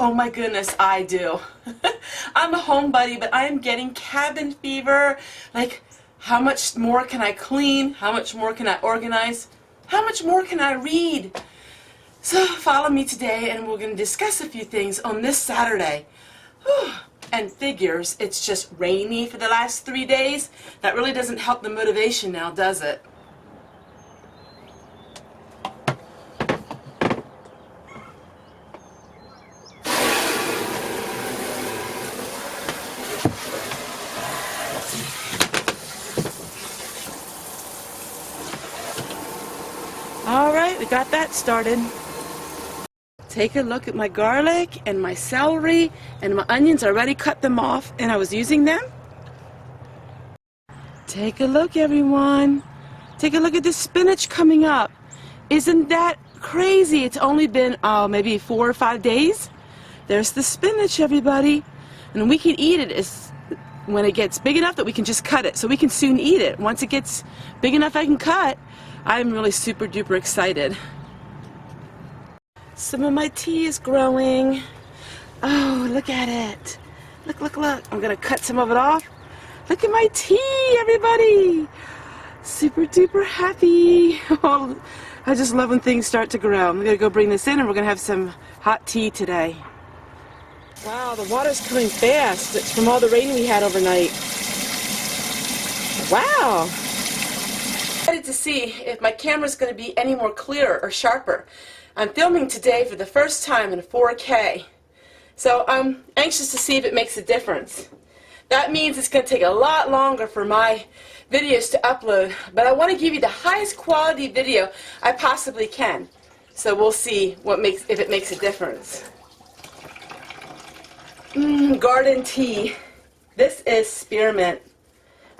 Oh my goodness, I do. I'm a homebody, but I am getting cabin fever. Like, how much more can I clean? How much more can I organize? How much more can I read? So follow me today and we're going to discuss a few things on this Saturday. Whew. And figures, it's just rainy for the last 3 days. That really doesn't help the motivation now, does it? All right, we got that started. Take a look at my garlic and my celery and my onions. I already cut them off and I was using them. Take a look, everyone. Take a look at the spinach coming up. Isn't that crazy? It's only been maybe 4 or 5 days. There's the spinach, everybody. And we can eat it when it gets big enough that we can just cut it. So we can soon eat it. Once it gets big enough I can cut, I'm really super duper excited. Some of my tea is growing. Oh, look at it. Look, look, look. I'm going to cut some of it off. Look at my tea, everybody. Super duper happy. Oh, I just love when things start to grow. I'm going to go bring this in and we're going to have some hot tea today. Wow, the water's coming fast. It's from all the rain we had overnight. Wow. I'm excited to see if my camera's going to be any more clearer or sharper. I'm filming today for the first time in 4K, so I'm anxious to see if it makes a difference. That means it's going to take a lot longer for my videos to upload, but I want to give you the highest quality video I possibly can. So we'll see if it makes a difference. Garden tea. This is spearmint.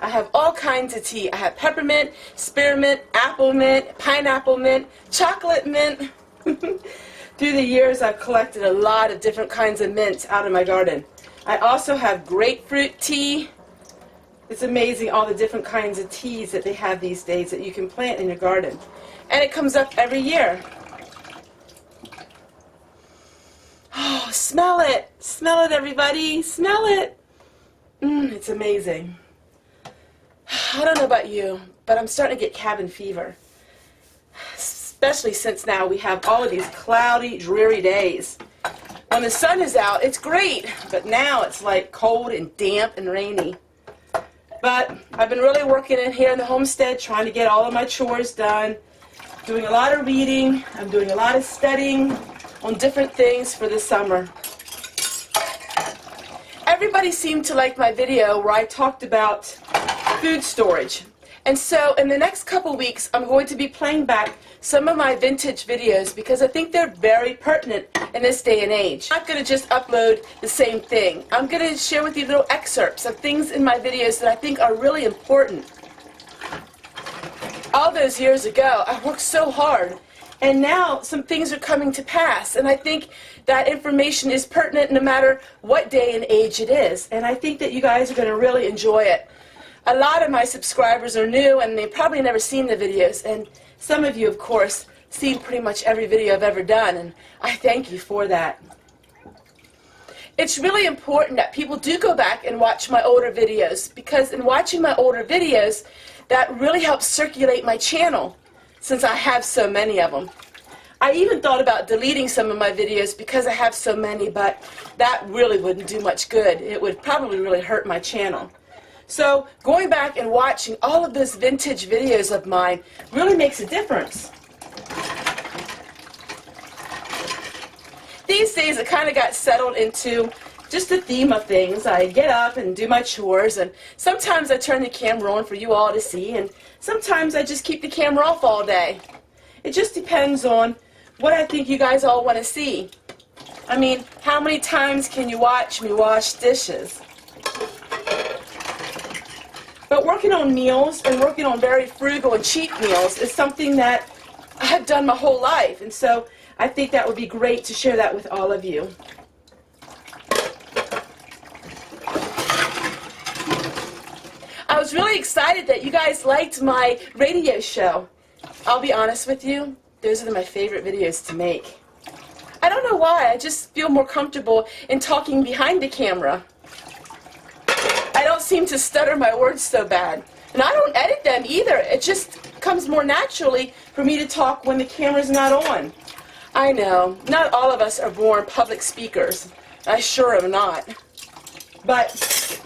I have all kinds of tea. I have peppermint, spearmint, apple mint, pineapple mint, chocolate mint. Through the years I've collected a lot of different kinds of mints out of my garden. I also have grapefruit tea. It's amazing all the different kinds of teas that they have these days that you can plant in your garden. And it comes up every year. Oh, smell it! Smell it, everybody! Smell it! It's amazing. I don't know about you, but I'm starting to get cabin fever. Especially since now we have all of these cloudy, dreary days. When the sun is out, it's great, but now it's like cold and damp and rainy. But I've been really working in here in the homestead, trying to get all of my chores done, doing a lot of reading. I'm doing a lot of studying on different things for the summer. Everybody seemed to like my video where I talked about food storage. And so in the next couple weeks, I'm going to be playing back some of my vintage videos because I think they're very pertinent in this day and age. I'm not going to just upload the same thing. I'm going to share with you little excerpts of things in my videos that I think are really important. All those years ago, I worked so hard, and now some things are coming to pass, and I think that information is pertinent no matter what day and age it is, and I think that you guys are going to really enjoy it. A lot of my subscribers are new and they've probably never seen the videos, and some of you, of course, seen pretty much every video I've ever done, and I thank you for that. It's really important that people do go back and watch my older videos, because in watching my older videos, that really helps circulate my channel, since I have so many of them. I even thought about deleting some of my videos because I have so many, but that really wouldn't do much good. It would probably really hurt my channel. So going back and watching all of those vintage videos of mine really makes a difference. These days I kind of got settled into just the theme of things. I get up and do my chores, and sometimes I turn the camera on for you all to see, and sometimes I just keep the camera off all day. It just depends on what I think you guys all want to see. I mean, how many times can you watch me wash dishes? But working on meals and working on very frugal and cheap meals is something that I've done my whole life, and so I think that would be great to share that with all of you. I was really excited that you guys liked my radio show. I'll be honest with you, those are my favorite videos to make. I don't know why, I just feel more comfortable in talking behind the camera. I don't seem to stutter my words so bad. And I don't edit them either. It just comes more naturally for me to talk when the camera's not on. I know, not all of us are born public speakers. I sure am not. But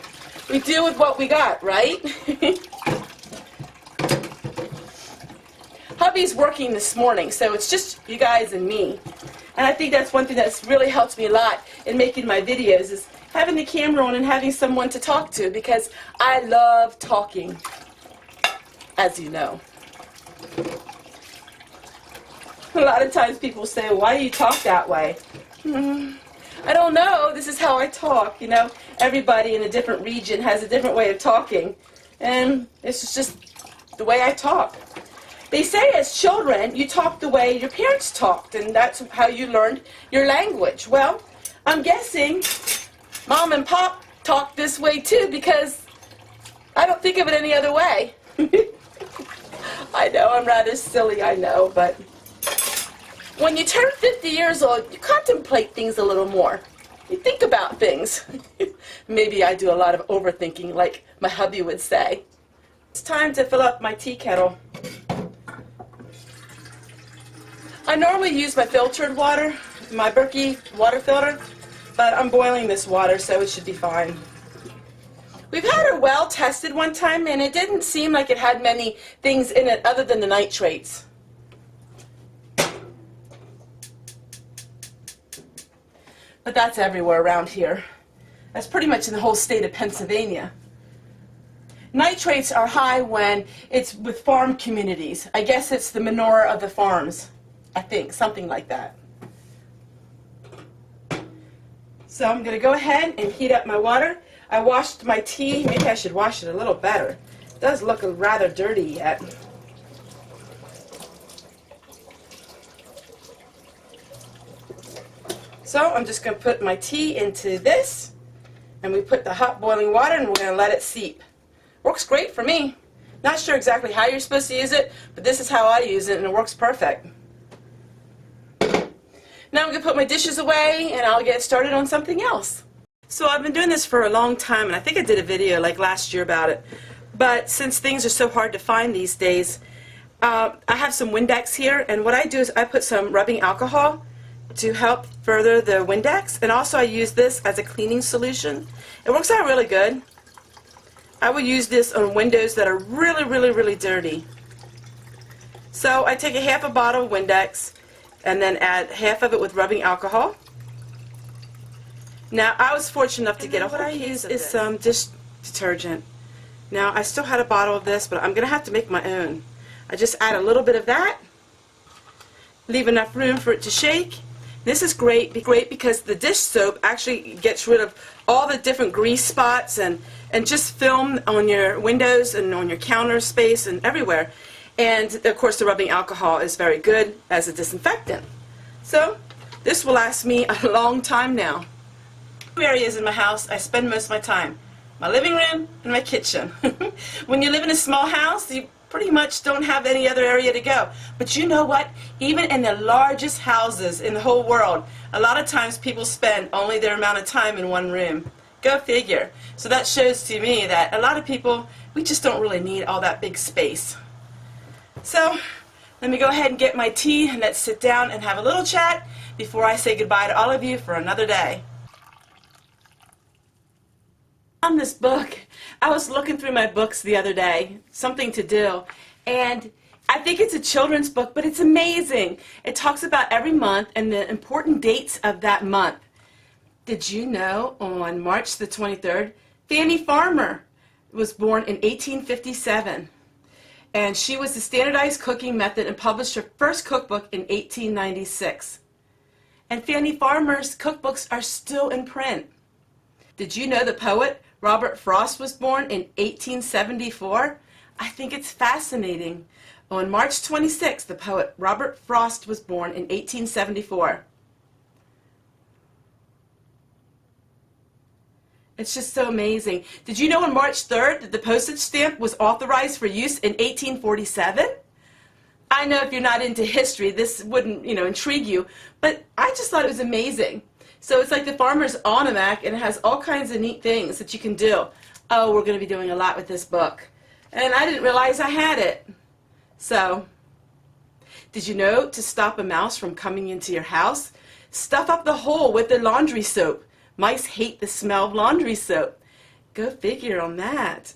we deal with what we got, right? Hubby's working this morning, so it's just you guys and me. And I think that's one thing that's really helped me a lot in making my videos is having the camera on and having someone to talk to, because I love talking, as you know. A lot of times people say, why do you talk that way? I don't know. This is how I talk. You know, everybody in a different region has a different way of talking. And it's just the way I talk. They say as children, you talk the way your parents talked, and that's how you learned your language. Well, I'm guessing Mom and Pop talk this way too, because I don't think of it any other way. I know, I'm rather silly, I know, but when you turn 50 years old, you contemplate things a little more. You think about things. Maybe I do a lot of overthinking, like my hubby would say. It's time to fill up my tea kettle. I normally use my filtered water, my Burgundy water filter, but I'm boiling this water, so it should be fine. We've had our well tested one time, and it didn't seem like it had many things in it other than the nitrates. But that's everywhere around here. That's pretty much in the whole state of Pennsylvania. Nitrates are high when it's with farm communities. I guess it's the manure of the farms. I think, something like that. So I'm going to go ahead and heat up my water. I washed my tea. Maybe I should wash it a little better. It does look rather dirty yet. So I'm just going to put my tea into this, and we put the hot boiling water, and we're going to let it seep. Works great for me. Not sure exactly how you're supposed to use it, but this is how I use it, and it works perfect. Now I'm going to put my dishes away, and I'll get started on something else. So I've been doing this for a long time, and I think I did a video like last year about it. But since things are so hard to find these days, I have some Windex here, and what I do is I put some rubbing alcohol to help further the Windex, and also I use this as a cleaning solution. It works out really good. I would use this on windows that are really, really, really dirty. So I take a half a bottle of Windex, and then add half of it with rubbing alcohol. Now, I was fortunate enough to get a whole case of this. What I use is some dish detergent. Now, I still had a bottle of this, but I'm going to have to make my own. I just add a little bit of that, leave enough room for it to shake. This is great because the dish soap actually gets rid of all the different grease spots and just film on your windows and on your counter space and everywhere. And of course the rubbing alcohol is very good as a disinfectant. So this will last me a long time now. Two areas in my house I spend most of my time. My living room and my kitchen. When you live in a small house, you pretty much don't have any other area to go. But you know what? Even in the largest houses in the whole world, a lot of times people spend only their amount of time in one room. Go figure. So that shows to me that a lot of people, we just don't really need all that big space. So let me go ahead and get my tea, and let's sit down and have a little chat before I say goodbye to all of you for another day. On this book, I was looking through my books the other day, something to do, and I think it's a children's book, but it's amazing. It talks about every month and the important dates of that month. Did you know on March the 23rd, Fanny Farmer was born in 1857? And she was the standardized cooking method and published her first cookbook in 1896. And Fanny Farmer's cookbooks are still in print. Did you know the poet Robert Frost was born in 1874? I think it's fascinating. On March 26th, the poet Robert Frost was born in 1874. It's just so amazing. Did you know on March 3rd that the postage stamp was authorized for use in 1847? I know if you're not into history, this wouldn't, intrigue you, but I just thought it was amazing. So it's like the Farmer's Almanac, and it has all kinds of neat things that you can do. Oh, we're going to be doing a lot with this book. And I didn't realize I had it. So, did you know to stop a mouse from coming into your house? Stuff up the hole with the laundry soap. Mice hate the smell of laundry soap. Go figure on that.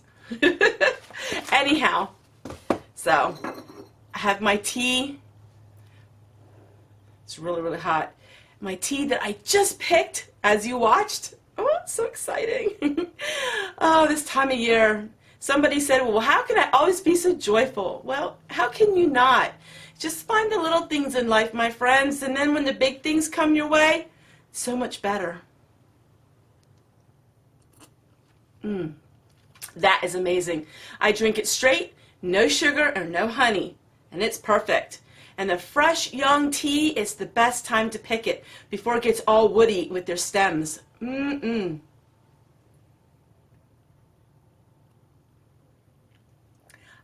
Anyhow, so I have my tea. It's really, really hot. My tea that I just picked as you watched. Oh, so exciting. Oh, this time of year. Somebody said, well, how can I always be so joyful? Well, how can you not? Just find the little things in life, my friends, and then when the big things come your way, so much better. That is amazing. I drink it straight, no sugar or no honey, and it's perfect. And the fresh young tea is the best time to pick it before it gets all woody with their stems.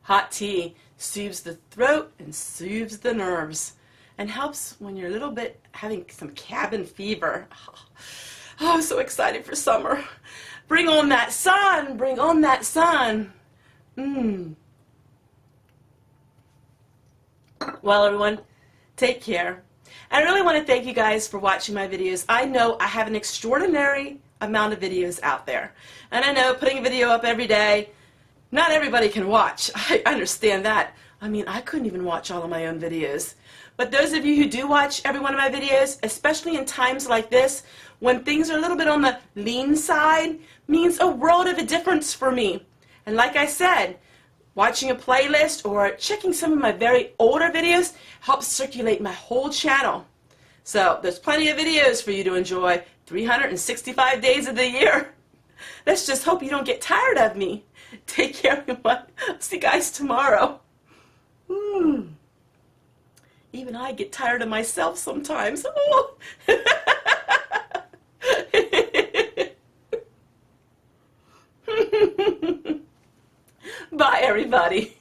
Hot tea soothes the throat and soothes the nerves and helps when you're a little bit having some cabin fever. Oh, I'm so excited for summer. Bring on that sun, bring on that sun. Well, everyone, take care. I really want to thank you guys for watching my videos. I know I have an extraordinary amount of videos out there. And I know putting a video up every day, not everybody can watch. I understand that. I mean, I couldn't even watch all of my own videos. But those of you who do watch every one of my videos, especially in times like this, when things are a little bit on the lean side, means a world of a difference for me. And like I said, watching a playlist or checking some of my very older videos helps circulate my whole channel. So there's plenty of videos for you to enjoy 365 days of the year. Let's just hope you don't get tired of me. Take care, everyone. See you guys tomorrow. Even I get tired of myself sometimes. Oh. Bye, everybody.